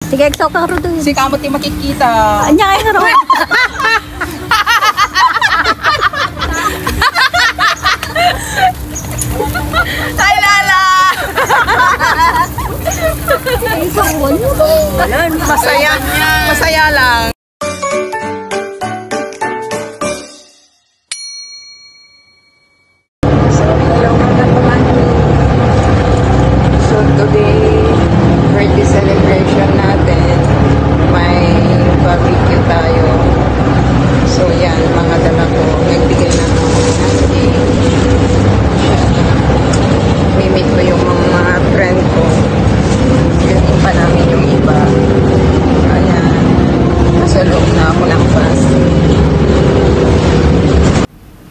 Sige, ekso ka ro doon. Si kamot yung makikita. Anya kayo ro. Ay, Lala! Masaya. Masaya lang. So, hello mga pamangkin. So, today, birthday celebration natin. May barbecue tayo. So, yan, mga dala ko. Nagbigay na ako ng cake. Mimit ko yung mga friend ko. Yung pa namin yung iba. Ayan. Nasa loob na ako ng bus.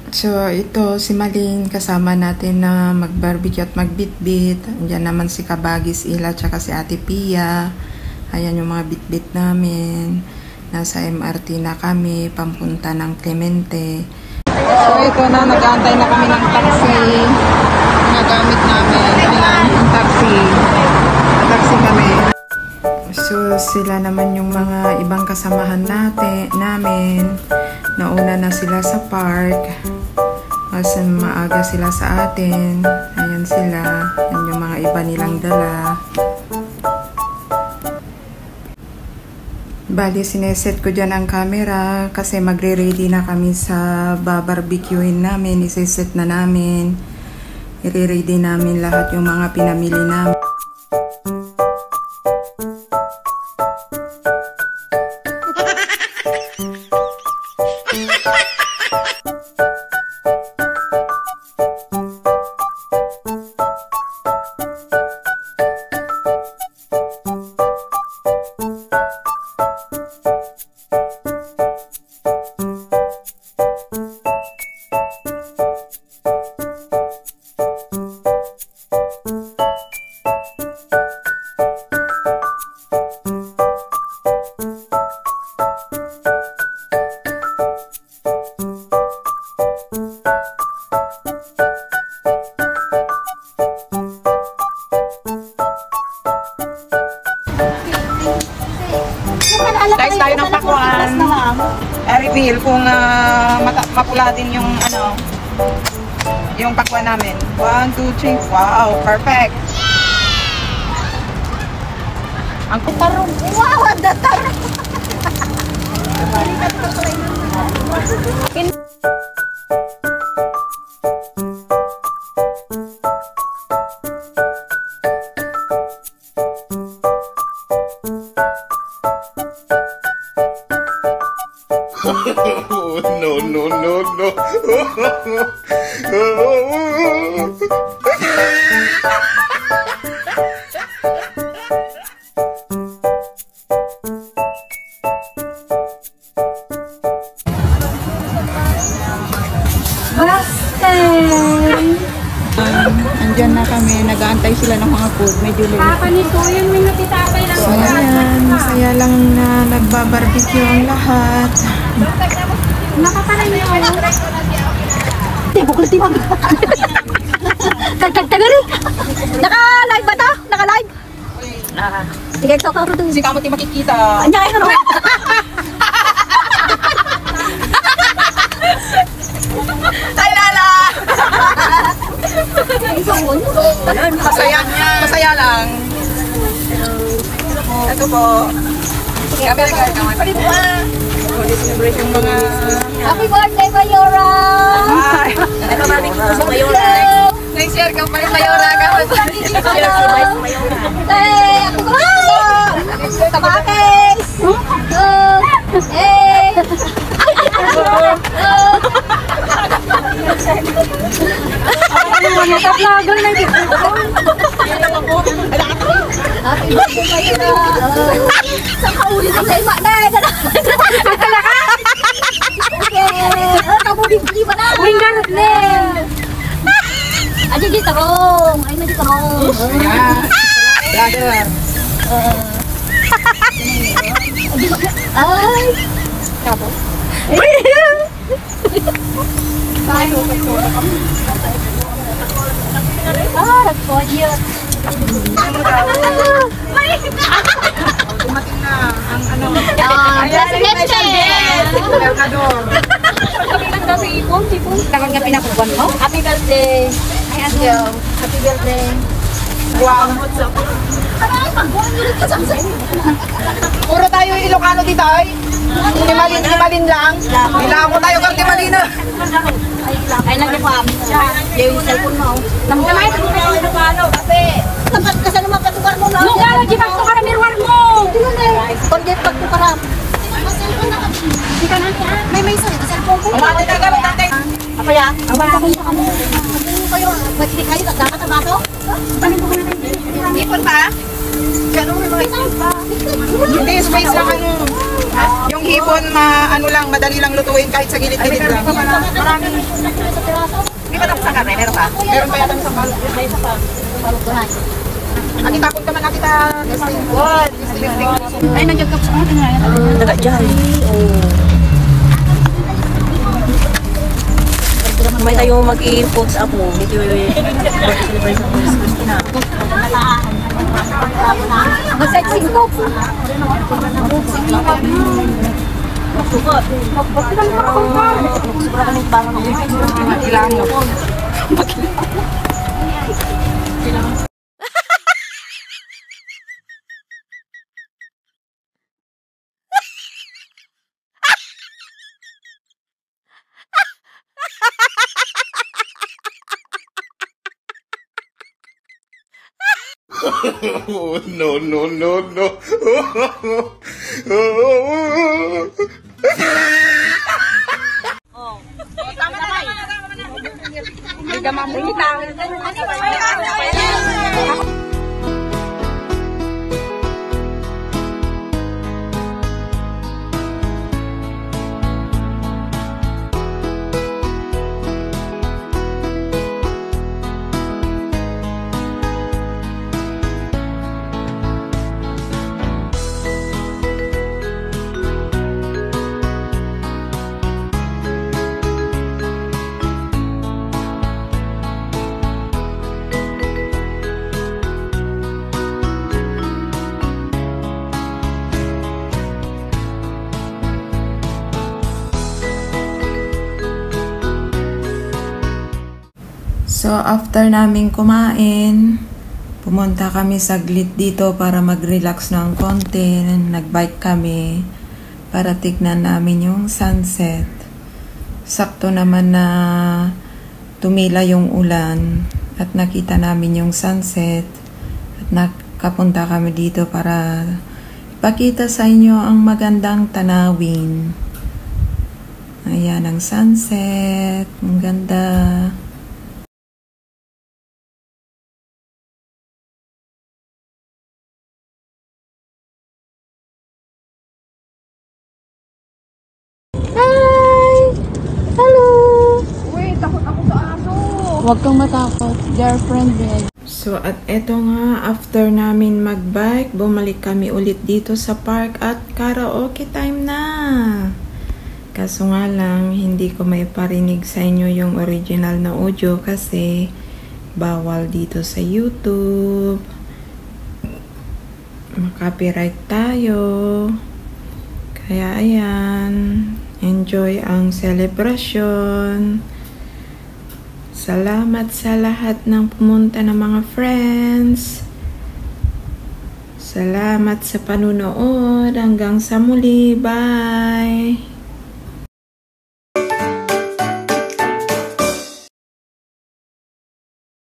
So, ito si Malin kasama natin na mag-barbecue at mag-bit-bit. Andiyan naman si Kabagis Ila tsaka si Ate Pia. Ayan yung mga bit-bit namin. Nasa MRT na kami, pampunta ng Clemente. So, ito na, nag-aantay na kami ng taxi. Nagamit namin. Ayan, yung taxi. Taxi kami. So, sila naman yung mga ibang kasamahan namin. Nauna na sila sa park. Kasi maaga sila sa atin. Ayan sila. Yan yung mga iba nilang dala. Bali, sineset ko dyan ang camera kasi magre-ready na kami sa babarbecuein namin. Iseset na namin. I-ready namin lahat yung mga pinamili namin. Guys, tayo ng pakwan. I-reveal kung mapula din yung yung pakwan namin. 1, 2, 3. Wow, perfect. Ang kutarong. Wow, ang datar. Oh, no, no, no, no. Andyan na kami, nag-aantay sila ng mga food. Medyo late. Nito, yun may natitapay lang. So, ayan, masaya lang na nagbabarbecue ang lahat. Nakapanay niyo. Bukol timag. Tagari. Naka-live ba to? Naka-live? Sige, ekso ka ro doon. Si kamot yung makikita. Anya kayo ro. Ay, Lala! Masaya. Masaya lang. Ito po. Kami nag-celebrate yung mga... Happy birthday, Mayora! Ay! Ito namin ko sa Mayora. Next year ka pa rin Mayora. Hey, ako ko! Tabakes! Hey! Nakaplagal na dito. Happy birthday, Mayora! Sa kaulit ang sa ima na! Talaga? Kamu di mana? Wingarut le. Aja di terong, ay di terong. Ya. Brother. Ay. Kapo. Ah, podium. Senador. Takot nga pinakukuan mo. Happy birthday. Ay, Angel. Happy birthday. Wow. Puro tayo Ilocano dito ay. Timalin lang. Ilang ko tayo kang Timalina. Ay, nagpapam. Yung cellphone mo. Namay ko tayo Ilocano kasi kasi naman patugar mo na. Lugar di pagtukar mirwar mo. Kundi pagtukar. May cellphone ko. Umati na gamit natin. Apa ya? Awal ko sa kamo. Kayo, pwede kayo dapat ang baso? Tanin ko na rin. Ipon pa? Ganun yung mga isip. Hindi, space lang ano. Yung hipon, madali lang lutuin kahit sa gilid-gilid lang. Marami. Hindi pa tapos sa karne, meron pa? Meron pa yata sa palo. Nakitapon ka man nakita. Good. Ay, nagyagkap sa mga nga. Daga dyan. May tayo mag-i-import sa ako. Dito yung celebration ko sa Christina. Mag-sexing ko. Magsukot. Oh, no, no, no, no. So, after namin kumain, pumunta kami saglit dito para mag-relax ng konti. Nag-bike kami para tignan namin yung sunset. Sakto naman na tumila yung ulan at nakita namin yung sunset. At nakapunta kami dito para ipakita sa inyo ang magandang tanawin. Ayan ang sunset. Ang ganda. Huwag kang matakot. They are friendly. So, at eto nga, after namin mag-bike, bumalik kami ulit dito sa park at karaoke time na. Kaso nga lang, hindi ko may parinig sa inyo yung original na audio kasi bawal dito sa YouTube. Makapiright tayo. Kaya ayan, enjoy ang celebration. Salamat sa lahat ng pumunta ng mga friends. Salamat sa panunood. Hanggang sa muli. Bye!